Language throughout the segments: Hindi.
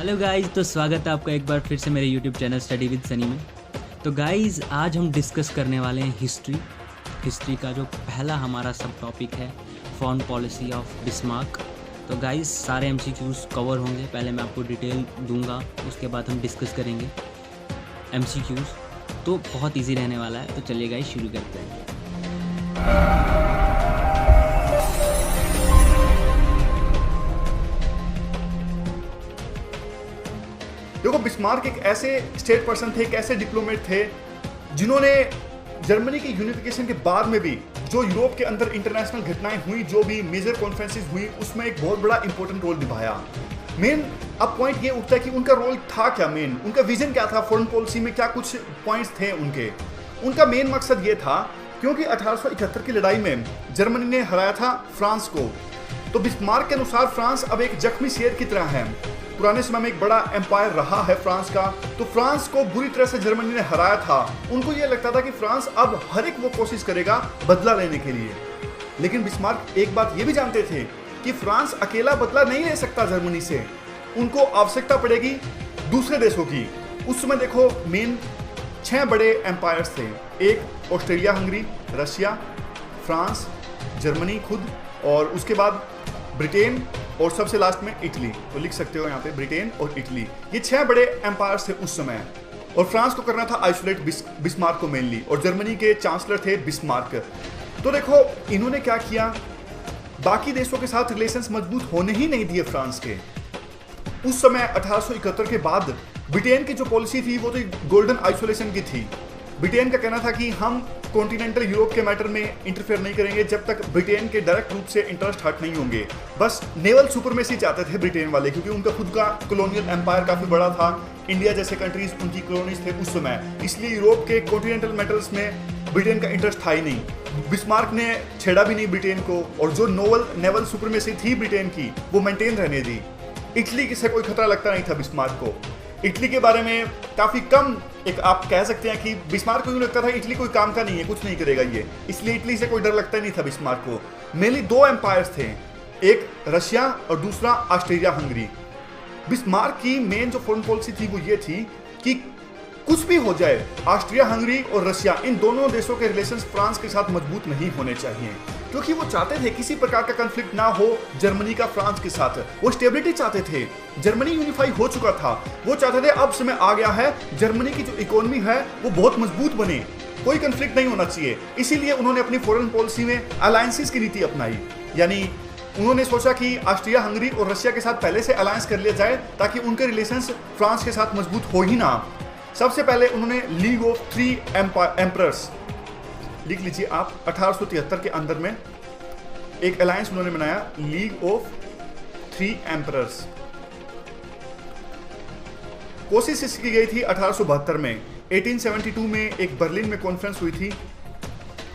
हेलो गाइस, तो स्वागत है आपका एक बार फिर से मेरे YouTube channel study with Sunny में। तो गाइस, आज हम डिस्कस करने वाले हैं हिस्ट्री का जो पहला हमारा सब टॉपिक है, फॉरेन पॉलिसी ऑफ बिस्मार्क। तो गाइस, सारे एमसीक्यूज कवर होंगे। पहले मैं आपको डिटेल दूंगा, उसके बाद हम डिस्कस करेंगे एमसीक्यूज। तो बहुत इजी रहने वाला है। तो चलिए गाइस, शुरू करते हैं। देखो, बिस्मार्क एक ऐसे स्टेट पर्सन थे, एक ऐसे डिप्लोमेट थे जिन्होंने जर्मनी की यूनिफिकेशन के बाद में भी जो यूरोप के अंदर इंटरनेशनल घटनाएं हुई, जो भी मेजर कॉन्फ्रेंसेस हुई, उसमें एक बहुत बड़ा इंपॉर्टेंट रोल निभाया। मेन अब पॉइंट ये उठता है कि उनका रोल था क्या, मेन उनका विजन क्या था, फॉरेन पॉलिसी में क्या कुछ पॉइंट्स थे उनके। उनका मेन मकसद ये था, क्योंकि 1871 की लड़ाई में जर्मनी ने हराया था फ्रांस को, तो बिस्मार्क के अनुसार फ्रांस अब एक जख्मी शेर की तरह है। पुराने समय में एक बड़ा एम्पायर रहा है फ्रांस का, तो फ्रांस को बुरी तरह से जर्मनी ने हराया था। उनको यह लगता था कि फ्रांस अब हर एक वो कोशिश करेगा बदला लेने के लिए। लेकिन बिस्मार्क एक बात ये भी जानते थे कि फ्रांस अकेला बदला नहीं ले सकता जर्मनी से, उनको आवश्यकता पड़ेगी दूसरे देशों की। उस समय देखो, मेन 6 बड़े एम्पायर्स थे। एक Australia Hungary, Russia, France, Germany खुद, और उसके बाद ब्रिटेन, और सबसे लास्ट में इटली। तो लिख सकते हो यहाँ पे ब्रिटेन और इटली। ये 6 बड़े एम्पायर्स थे उस समय, और फ्रांस को करना था आइसोलेट बिस्मार्क को मेनली, और जर्मनी के चांसलर थे बिस्मार्क। तो देखो, इन्होंने क्या किया, बाकी देशों के साथ रिलेशंस मजबूत होने ही नहीं दिए फ्रांस के। उस समय 1871 के बाद ब्रिटेन की जो पॉलिसी थी वो तो गोल्डन आइसोलेशन की थी। ब्रिटेन का कहना था कि हम कॉन्टिनेंटल यूरोप के मैटर में इंटरफेयर नहीं करेंगे जब तक ब्रिटेन के डायरेक्ट रूप से इंटरेस्ट हर्ट नहीं होंगे। बस नेवल सुपरमेसी चाहते थे ब्रिटेन वाले, क्योंकि उनका खुद का कॉलोनियल एम्पायर काफी बड़ा था। इंडिया जैसे कंट्रीज उनकी कॉलोनीज थे उस समय, इसलिए यूरोप के कॉन्टिनेंटल मैटर्स में ब्रिटेन का इंटरेस्ट था ही नहीं। बिस्मार्क ने छेड़ा भी नहीं ब्रिटेन को, और जो नेवल सुपरमेसी थी ब्रिटेन की वो मेंटेन रहने दी। इटली से कोई खतरा लगता नहीं था बिस्मार्क को। इटली के बारे में काफी कम, एक आप कह सकते हैं कि बिस्मार्क को यूं लगता था इटली कोई काम का नहीं है, कुछ नहीं करेगा ये, इसलिए इटली से कोई डर लगता ही नहीं था बिस्मार्क को। मेनली 2 एम्पायर्स थे, एक रशिया और दूसरा ऑस्ट्रेलिया हंगरी। बिस्मार्क की मेन जो फॉरेन पॉलिसी थी वो ये थी कि कुछ भी हो जाए, ऑस्ट्रिया हंगरी और रशिया, इन दोनों देशों के रिलेशंस फ्रांस के साथ मजबूत नहीं होने चाहिए, क्योंकि वो चाहते थे किसी प्रकार का कंफ्लिक्ट ना हो जर्मनी का फ्रांस के साथ। वो स्टेबिलिटी चाहते थे। जर्मनी यूनिफाई हो चुका था, वो चाहते थे अब समय आ गया है जर्मनी की जो इकोनॉमी है वो बहुत मजबूत बने, कोई कंफ्लिक्ट नहीं होना चाहिए। इसीलिए उन्होंने अपनी फॉरेन पॉलिसी में अलायंसेस की नीति अपनाई, यानी उन्होंने सोचा कि ऑस्ट्रिया हंगरी और रशिया के साथ पहले से अलायंस कर लिया जाए ताकि उनके रिलेशंस फ्रांस के साथ मजबूत हो ही ना। सबसे पहले उन्होंने लीग ऑफ 3 एम्परर्स, लिख लीजिए आप, 1873 के अंदर में एक अलायंस उन्होंने बनाया, लीग ऑफ 3 एम्परर्स। कोशिश इसकी गई थी 1872 में। 1872 में एक बर्लिन में कॉन्फ्रेंस हुई थी।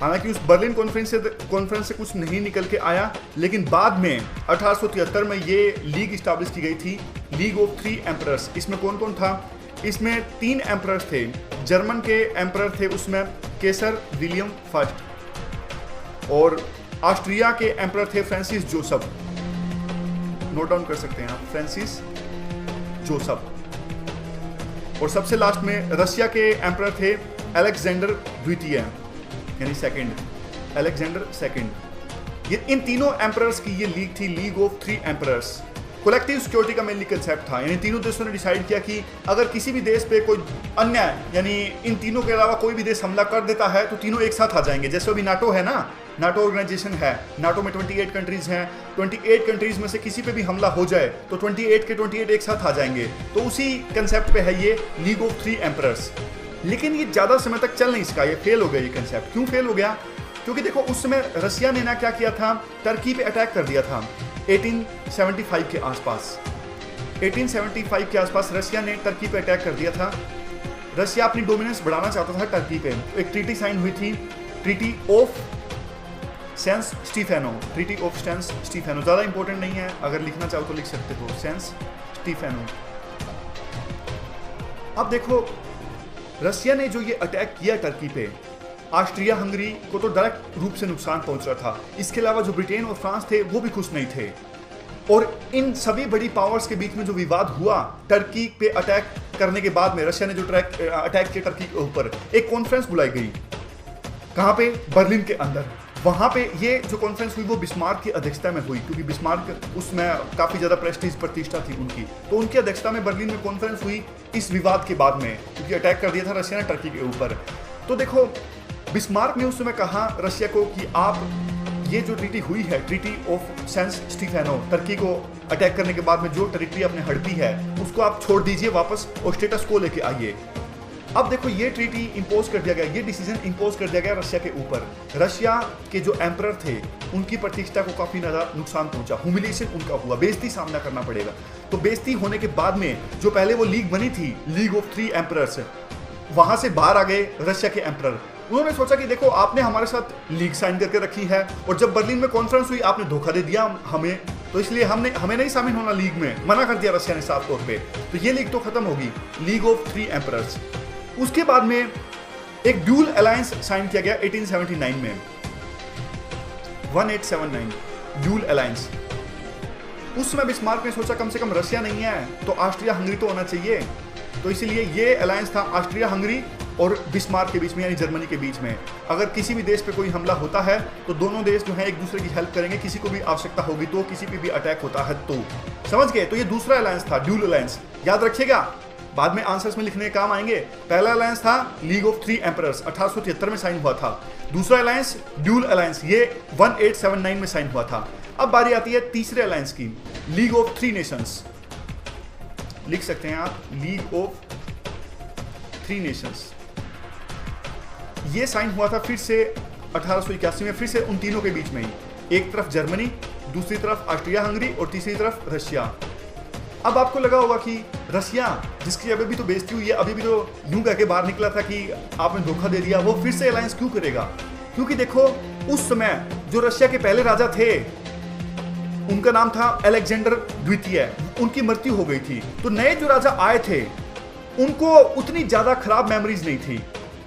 हालांकि उस बर्लिन कॉन्फ्रेंस से कुछ नहीं निकल के आया, लेकिन बाद में 1873 में ये लीग स्टैब्लिश की गई थी, लीग ऑफ 3 एम्परर्स। इसमें कौन कौन था? इसमें 3 एम्परर्स थे। जर्मन के एम्परर थे उसमें केसर विलियम फर्स्ट, और ऑस्ट्रिया के एम्परर थे फ्रांसिस जोसेफ। नोट डाउन कर सकते हैं आप, फ्रांसिस जोसेफ। और सबसे लास्ट में रशिया के एम्परर थे अलेक्जेंडर द्वितीय, यानी सेकंड, अलेक्जेंडर सेकंड। ये इन तीनों एम्परर्स की ये लीग थी, league of 3 emperors. Collective security का मेनली कंसेप्ट था, यानी तीनों देशों ने डिसाइड किया कि अगर किसी भी देश पे कोई अन्याय, यानी इन तीनों के अलावा कोई भी देश हमला कर देता है तो तीनों एक साथ आ जाएंगे। जैसे अभी नाटो है ना, नाटो ऑर्गेनाइजेशन है, नाटो में 28 कंट्रीज हैं, 28 कंट्रीज में से किसी पे भी हमला हो जाए तो 28 के 28 एक साथ आ जाएंगे। तो उसी कंसेप्ट पे है ये लीग ऑफ 3 एम्परर्स। लेकिन ये ज़्यादा समय तक चल नहीं सका, ये फेल हो गया ये कंसेप्ट। क्यों फेल हो गया? क्योंकि देखो, उस समय रशिया ने ना क्या किया था, टर्की पे अटैक कर दिया था 1875 के आसपास। 1875 के आसपास रशिया ने टर्की पे अटैक कर दिया था। रशिया अपनी डोमिनेंस बढ़ाना चाहता था टर्की पे। एक ट्रीटी साइन हुई थी, treaty of sense Stefano. Treaty of sense Stefano ज़्यादा इंपॉर्टेंट नहीं है, अगर लिखना चाहो तो लिख सकते हो, सेंस स्टीफेनो। अब देखो, रशिया ने जो ये अटैक किया टर्की पे, ऑस्ट्रिया हंगरी को तो डायरेक्ट रूप से नुकसान पहुंच रहा था। इसके अलावा जो ब्रिटेन और फ्रांस थे वो भी खुश नहीं थे। और इन सभी बड़ी पावर्स के बीच में जो विवाद हुआ, टर्की पे अटैक करने के बाद में रशिया ने जो अटैक किया टर्की के ऊपर, एक कॉन्फ्रेंस बुलाई गई। कहाँ पे? बर्लिन के अंदर। वहाँ पे ये जो कॉन्फ्रेंस हुई वो बिस्मार्क की अध्यक्षता में हुई, क्योंकि बिस्मार्क उसमें काफ़ी ज़्यादा प्रेस्टीज प्रतिष्ठा थी उनकी, तो उनकी अध्यक्षता में बर्लिन में कॉन्फ्रेंस हुई इस विवाद के बाद में, क्योंकि अटैक कर दिया था रशिया ने टर्की के ऊपर। तो देखो, बिस्मार्क ने उस समय कहा रशिया को कि आप ये जो ट्रीटी हुई है, treaty of Saint Stefano, Turkey को अटैक करने के बाद में जो टेरिटरी आपने हड़पी है उसको आप छोड़ दीजिए वापस और स्टेटस को लेके आइए। अब देखो, ये ट्रीटी इंपोज कर दिया गया, ये डिसीजन इंपोज कर दिया गया रशिया के ऊपर। रशिया के जो एम्परर थे उनकी प्रतिष्ठा को काफी ज्यादा नुकसान पहुंचा, ह्यूमिलिएशन उनका हुआ, बेइज्जती सामना करना पड़ेगा। तो बेइज्जती होने के बाद में जो पहले वो लीग बनी थी, लीग ऑफ 3 एम्परर्स, वहां से बाहर आ गए रशिया के एम्परर। उन्होंने सोचा कि देखो, आपने हमारे साथ लीग साइन करके रखी है और जब बर्लिन में कॉन्फ्रेंस हुई आपने धोखा दे दिया हमें, तो इसलिए हमें नहीं शामिल होना लीग में, मना कर दिया रशिया ने साफ तौर पे। तो ये लीग तो खत्म होगी, लीग ऑफ 3 एम्परर्स। उसके बाद में एक ड्यूल अलायंस साइन किया गया 1879 में, 1879 ड्यूल अलायंस। उस समय बिस्मार्क ने सोचा कम से कम रशिया नहीं है तो ऑस्ट्रिया हंगरी तो होना चाहिए, तो इसलिए ये अलायंस था ऑस्ट्रिया हंगरी और बिस्मार्क के बीच में, यानी जर्मनी के बीच में। अगर किसी भी देश पे कोई हमला होता है तो दोनों देश जो है एक दूसरे की हेल्प करेंगे, किसी को भी आवश्यकता होगी तो, किसी पे भी अटैक होता है तो। समझ गए? तो ये दूसरा अलायंस था, ड्यूल अलायंस। याद रखिएगा, बाद में आंसर्स में लिखने के काम आएंगे। पहला अलायंस था लीग ऑफ 3 एम्परर्स, 1873 में साइन हुआ था। दूसरा अलायंस ड्यूल अलायंस, ये 1879 में साइन हुआ था। अब बारी आती है तीसरे अलायंस की, लीग ऑफ 3 नेशंस। लिख सकते हैं आप, लीग ऑफ 3 नेशंस। ये साइन हुआ था फिर से 1881 में, फिर से उन तीनों के बीच में ही, एक तरफ जर्मनी, दूसरी तरफ ऑस्ट्रिया हंगरी और तीसरी तरफ रशिया। अब आपको लगा होगा कि रशिया, जिसकी अभी भी तो बेइज्जती हुई है, अभी भी तो यूं कह के बाहर निकला था कि आपने धोखा दे दिया, वो फिर से अलायंस क्यों करेगा? क्योंकि देखो, उस समय जो रशिया के पहले राजा थे उनका नाम था अलेक्जेंडर द्वितीय, उनकी मृत्यु हो गई थी। तो नए जो राजा आए थे उनको उतनी ज्यादा खराब मेमोरीज नहीं थी।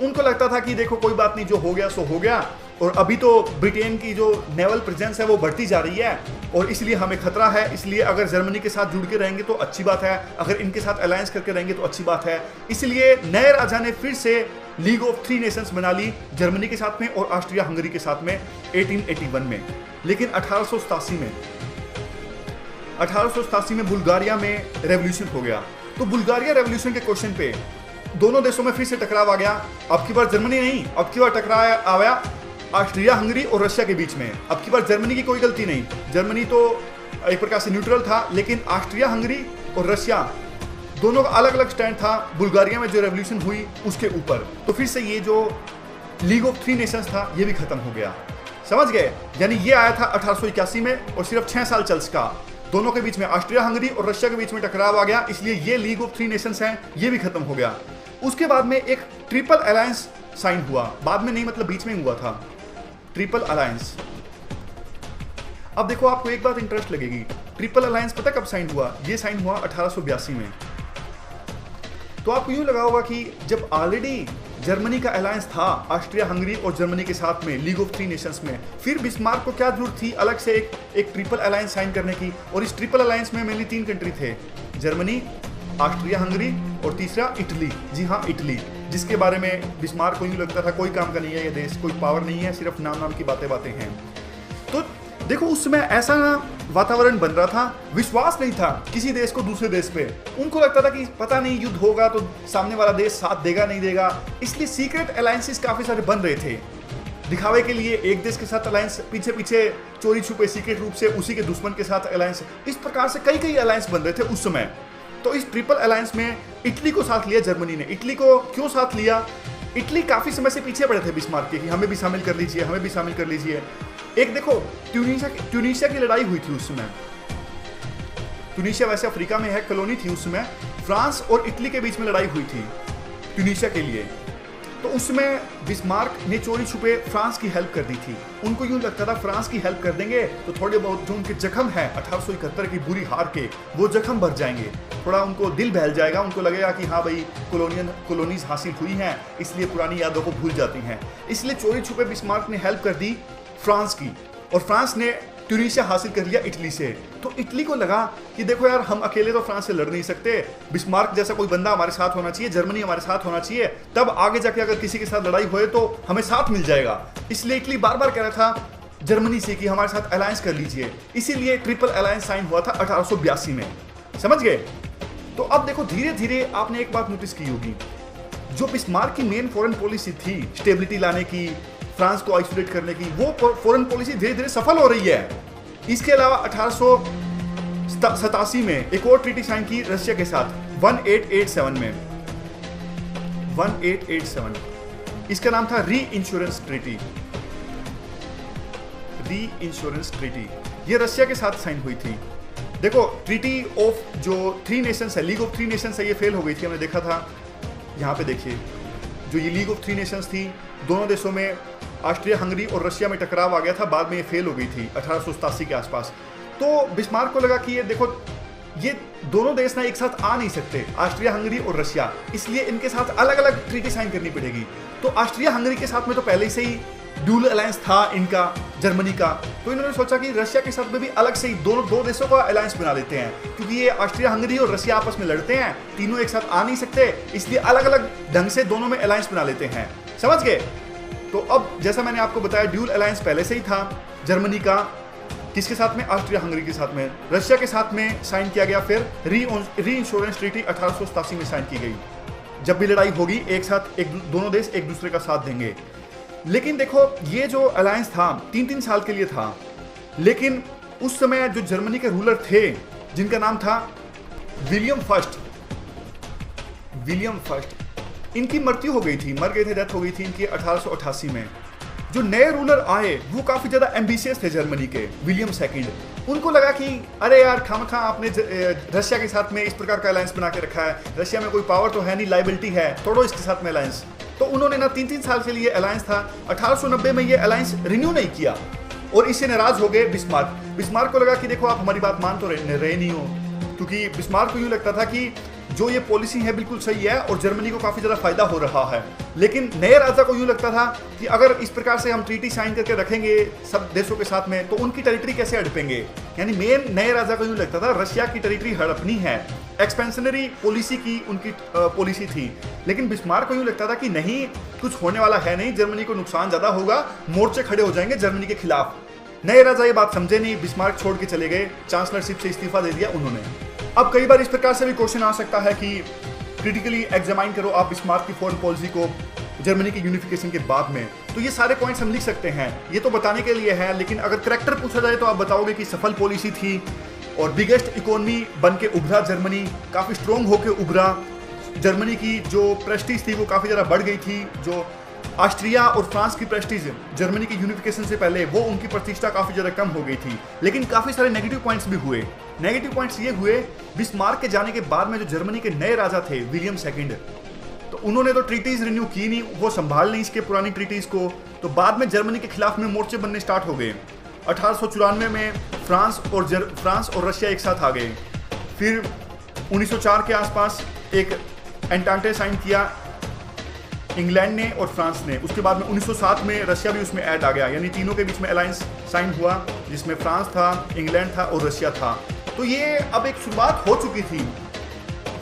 उनको लगता था कि देखो कोई बात नहीं, जो हो गया सो हो गया, और अभी तो ब्रिटेन की जो नेवल प्रेजेंस है वो बढ़ती जा रही है और इसलिए हमें खतरा है, इसलिए अगर जर्मनी के साथ जुड़ के रहेंगे तो अच्छी बात है, अगर इनके साथ अलायंस करके रहेंगे तो अच्छी बात है। इसलिए नए राजा ने फिर से लीग ऑफ 3 नेशंस बना ली, जर्मनी के साथ में और ऑस्ट्रिया हंगरी के साथ में 1881 में। लेकिन 1887 में बुल्गारिया में रेवोल्यूशन हो गया। तो बुल्गारिया रेवोल्यूशन के क्वेश्चन पे दोनों देशों में फिर से टकराव आ गया। अब की बार जर्मनी नहीं, अब की बार टकराव आ गया ऑस्ट्रिया हंगरी और रशिया के बीच में। अब की बार जर्मनी की कोई गलती नहीं, जर्मनी तो एक प्रकार से न्यूट्रल था, लेकिन ऑस्ट्रिया हंगरी और रशिया दोनों का अलग अलग स्टैंड था बुल्गारिया में जो रेवोल्यूशन हुई उसके ऊपर। तो फिर से ये जो लीग ऑफ 3 नेशंस था ये भी खत्म हो गया। समझ गए? यानी ये आया था 1881 में और सिर्फ 6 साल चल सका। दोनों के बीच में, ऑस्ट्रिया हंगरी और रशिया के बीच में टकराव आ गया, इसलिए ये लीग ऑफ 3 नेशंस हैं, ये भी खत्म हो गया। उसके बाद में एक ट्रिपल अलायंस साइन हुआ, बाद में नहीं, मतलब बीच में हुआ था ट्रिपल अलायंस। अब देखो, आपको एक बात इंटरेस्ट लगेगी, ट्रिपल अलायंस पता कब साइन हुआ? ये साइन हुआ 1882 में। तो आपको यूं लगा होगा कि जब ऑलरेडी जर्मनी का अलायंस था ऑस्ट्रिया हंगरी और जर्मनी के साथ में लीग ऑफ 3 नेशंस में, फिर बिस्मार्क को क्या जरूरत थी अलग से एक ट्रिपल अलायंस साइन करने की? और इस ट्रिपल अलायंस में मेनली 3 कंट्री थे, जर्मनी, ऑस्ट्रिया हंगरी और तीसरा इटली। जी हाँ, इटली, जिसके बारे में बिस्मार्क को यूं लगता था कोई काम का नहीं है ये देश, कोई पावर नहीं है, सिर्फ नाम की बातें हैं। तो देखो, उस समय ऐसा वातावरण बन रहा था, विश्वास नहीं था किसी देश को दूसरे देश पे। उनको लगता था कि पता नहीं युद्ध होगा तो सामने वाला देश साथ देगा नहीं देगा, इसलिए सीक्रेट अलायंसेस काफी सारे बन रहे थे दिखावे के लिए। एक देश के साथ अलायंस, पीछे पीछे चोरी छुपे सीक्रेट रूप से उसी के दुश्मन के साथ अलायंस, इस प्रकार से कई अलायंस बन रहे थे उस समय। तो इस ट्रिपल अलायंस में इटली को साथ लिया जर्मनी ने। इटली को क्यों साथ लिया? इटली काफी समय से पीछे पड़े थे बिस्मार्क के कि हमें भी शामिल कर लीजिए, हमें भी शामिल कर लीजिए। एक देखो, ट्यूनीशिया की लड़ाई हुई थी उस समय। ट्यूनीशिया वैसे अफ्रीका में है, कॉलोनी थी उस समय। फ्रांस और इटली के बीच में लड़ाई हुई थी ट्यूनीशिया के लिए। तो उसमें बिस्मार्क ने चोरी छुपे फ्रांस की हेल्प कर दी थी। उनको यूं लगता था फ्रांस की हेल्प कर देंगे तो थोड़े बहुत जो उनके जख्म है 1871 की बुरी हार के, वो जख्म भर जाएंगे, थोड़ा उनको दिल बहल जाएगा, उनको लगेगा कि हाँ भाई कॉलोनीज हासिल हुई हैं, इसलिए पुरानी यादों को भूल जाती हैं। इसलिए चोरी छुपे बिस्मार्क ने हेल्प कर दी फ्रांस की, और फ्रांस ने ट्यूनीशिया हासिल कर लिया इटली से। तो इटली को लगा कि देखो यार, हम अकेले तो फ्रांस से लड़ नहीं सकते, बिस्मार्क जैसा कोई बंदा हमारे साथ होना चाहिए, जर्मनी हमारे साथ होना चाहिए, तब आगे जाके अगर किसी के साथ लड़ाई होए तो हमें साथ मिल जाएगा। इसलिए इटली बार बार कह रहा था जर्मनी से कि हमारे साथ अलायंस कर लीजिए। इसीलिए ट्रिपल अलायंस साइन हुआ था 1882 में। समझ गए? तो अब देखो, धीरे धीरे आपने एक बात नोटिस की होगी, जो बिस्मार्क की मेन फॉरेन पॉलिसी थी स्टेबिलिटी लाने की, फ्रांस को आइसोलेट करने की, वो फॉरेन पॉलिसी धीरे धीरे सफल हो रही है। इसके अलावा 1887 में एक और ट्रीटी साइन की रशिया के साथ 1887 में 1887। इसका नाम था री इंश्योरेंस ट्रीटी। री इंश्योरेंस ट्रीटी ये रशिया के साथ साइन हुई थी। देखो, ट्रीटी ऑफ जो 3 नेशंस है, लीग ऑफ 3 नेशंस है, ये फेल हो गई थी, हमने देखा था। यहाँ पे देखिए, जो ये लीग ऑफ 3 नेशंस थी, दोनों देशों में ऑस्ट्रिया हंगरी और रशिया में टकराव आ गया था, बाद में ये फेल हो गई थी 1887 के आसपास। तो बिस्मार्क को लगा कि ये देखो, ये दोनों देश ना एक साथ आ नहीं सकते, ऑस्ट्रिया हंगरी और रशिया, इसलिए इनके साथ अलग अलग ट्रीटी साइन करनी पड़ेगी। तो ऑस्ट्रिया हंगरी के साथ में तो पहले से ही ड्यूल अलायंस था इनका, जर्मनी का, तो इन्होंने सोचा कि रशिया के साथ में भी अलग से ही दो देशों का अलायंस बना लेते हैं, क्योंकि ये ऑस्ट्रिया हंगरी और रशिया आपस में लड़ते हैं, तीनों एक साथ आ नहीं सकते, इसलिए अलग अलग ढंग से दोनों में अलायंस बना लेते हैं। समझ गए? तो अब जैसा मैंने आपको बताया, ड्यूल अलायंस पहले से ही था जर्मनी का, किसके साथ में? ऑस्ट्रिया हंगरी के साथ में। रशिया के साथ में साइन किया गया, फिर री इंश्योरेंस ट्रीटी 1887 में साइन की गई। जब भी लड़ाई होगी, एक साथ दोनों देश एक दूसरे का साथ देंगे। लेकिन देखो, ये जो अलायंस था 3-3 साल के लिए था, लेकिन उस समय जो जर्मनी के रूलर थे, जिनका नाम था विलियम फर्स्ट, इनकी मृत्यु हो गई थी, मर गए थे, डेथ हो गई थी इनकी 1888 में। जो नए रूलर आए वो काफी ज्यादा एम्बिशियस थे जर्मनी के, विलियम सेकंड। उनको लगा कि अरे यार, खामखा आपने रशिया के साथ में इस प्रकार का अलायंस बना के रखा है, रशिया में कोई पावर तो है नहीं, लाइबिलिटी है, तोड़ो इसके साथ में अलायंस। तो उन्होंने ना 3-3 साल के लिए अलायंस था, 1890 में ये अलायंस रिन्यू नहीं किया और इससे नाराज हो गए बिस्मार्क को लगा कि देखो, आप हमारी बात मान तो रहे नहीं हो, क्योंकि बिस्मार्क को यूं लगता था कि जो ये पॉलिसी है बिल्कुल सही है और जर्मनी को काफी ज्यादा फायदा हो रहा है। लेकिन नए राजा को यूं लगता था कि अगर इस प्रकार से हम ट्रीटी साइन करके रखेंगे सब देशों के साथ में, तो उनकी टेरिटरी कैसे हड़पेंगे। यानी मेन नए राजा को यूं लगता था रशिया की टेरिटरी हड़पनी है, एक्सपेंशनरी पॉलिसी की उनकी पॉलिसी थी। लेकिन बिस्मार्क को यूं लगता था कि नहीं, कुछ होने वाला है नहीं, जर्मनी को नुकसान ज्यादा होगा, मोर्चे खड़े हो जाएंगे जर्मनी के खिलाफ। नए राजा ये बात समझे नहीं, बिस्मार्क छोड़ के चले गए, चांसलरशिप से इस्तीफा दे दिया उन्होंने। अब कई बार इस प्रकार से भी क्वेश्चन आ सकता है कि क्रिटिकली एग्जामाइन करो आप बिस्मार्क की फॉरेन पॉलिसी को जर्मनी की यूनिफिकेशन के बाद में। तो ये सारे पॉइंट्स हम लिख सकते हैं, ये तो बताने के लिए है, लेकिन अगर करैक्टर पूछा जाए तो आप बताओगे कि सफल पॉलिसी थी और बिगेस्ट इकोनॉमी बन के उभरा जर्मनी, काफ़ी स्ट्रॉन्ग होकर उभरा। जर्मनी की जो प्रेस्टीज थी वो काफ़ी ज़्यादा बढ़ गई थी। जो ऑस्ट्रिया और फ्रांस की प्रेस्टीज जर्मनी की यूनिफिकेशन से पहले, वो उनकी प्रतिष्ठा काफ़ी ज़्यादा कम हो गई थी। लेकिन काफ़ी सारे नेगेटिव पॉइंट्स भी हुए। नेगेटिव पॉइंट्स ये हुए, बिस्मार्क के जाने के बाद में जो जर्मनी के नए राजा थे विलियम सेकंड, तो उन्होंने तो ट्रीटीज रिन्यू की नहीं, वो संभाल नहीं इसके पुरानी ट्रीटीज को। तो बाद में जर्मनी के खिलाफ में मोर्चे बनने स्टार्ट हो गए। 1894 में फ्रांस और रशिया एक साथ आ गए। फिर 1904 के आसपास एक एंटांटे साइन किया इंग्लैंड ने और फ्रांस ने। उसके बाद में 1907 में रशिया भी उसमें ऐड आ गया, यानी तीनों के बीच में अलायंस साइन हुआ, जिसमें फ्रांस था, इंग्लैंड था और रशिया था। तो ये अब एक शुरुआत हो चुकी थी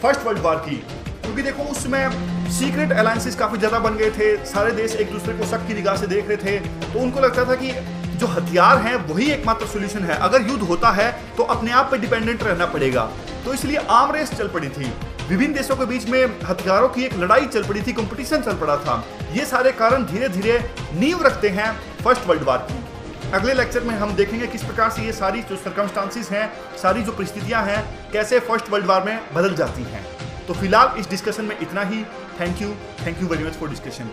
फर्स्ट वर्ल्ड वॉर की, क्योंकि देखो उस समय सीक्रेट अलायंसेस काफ़ी ज़्यादा बन गए थे, सारे देश एक दूसरे को शक की निगाह से देख रहे थे। तो उनको लगता था कि जो हथियार हैं वही एकमात्र सोल्यूशन है, अगर युद्ध होता है तो अपने आप पे डिपेंडेंट रहना पड़ेगा। तो इसलिए आर्म रेस चल पड़ी थी, विभिन्न देशों के बीच में हथियारों की एक लड़ाई चल पड़ी थी, कंपटीशन चल पड़ा था। ये सारे कारण धीरे धीरे नींव रखते हैं फर्स्ट वर्ल्ड वॉर की। अगले लेक्चर में हम देखेंगे किस प्रकार से ये सारी जो सर्कमस्टांसिस हैं, सारी जो परिस्थितियां हैं, कैसे फर्स्ट वर्ल्ड वॉर में बदल जाती हैं। तो फिलहाल इस डिस्कशन में इतना ही। Thank you very much for discussion.